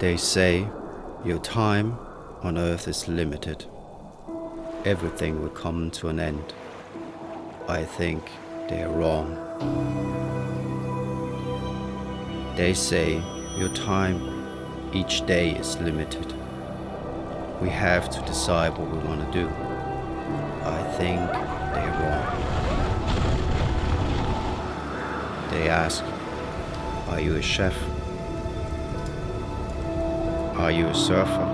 They say your time on earth is limited. Everything will come to an end. I think they are wrong. They say your time each day is limited. We have to decide what we want to do. I think they are wrong. They ask, are you a chef? Are you a surfer?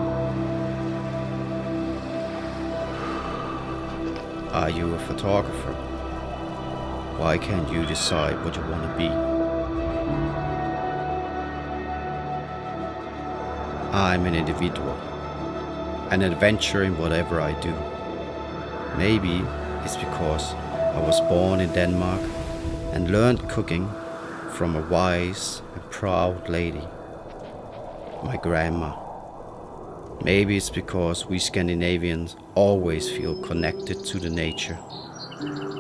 Are you a photographer? Why can't you decide what you want to be? I'm an individual, an adventurer in whatever I do. Maybe it's because I was born in Denmark and learned cooking from a wise and proud lady, my grandma. Maybe it's because we Scandinavians always feel connected to the nature.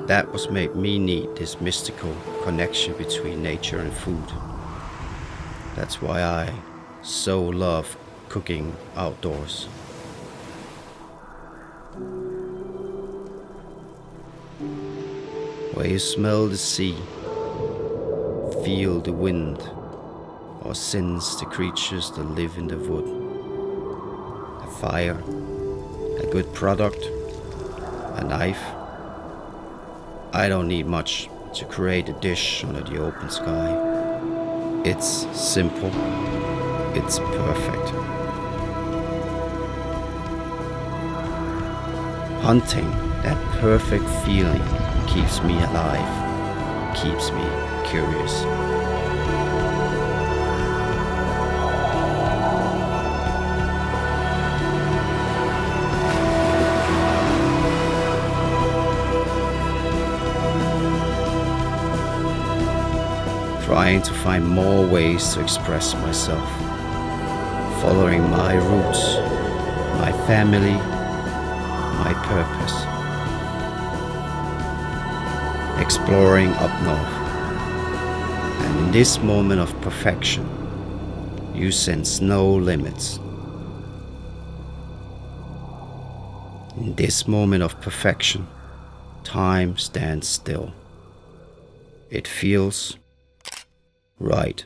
That was made me need this mystical connection between nature and food. That's why I so love cooking outdoors. Where you smell the sea, feel the wind, or sense the creatures that live in the wood. A fire, a good product, a knife. I don't need much to create a dish under the open sky. It's simple, it's perfect. Hunting that perfect feeling keeps me alive, keeps me curious. Trying to find more ways to express myself, following my roots, my family, my purpose. Exploring up north. And in this moment of perfection, you sense no limits. In this moment of perfection, time stands still. It feels right.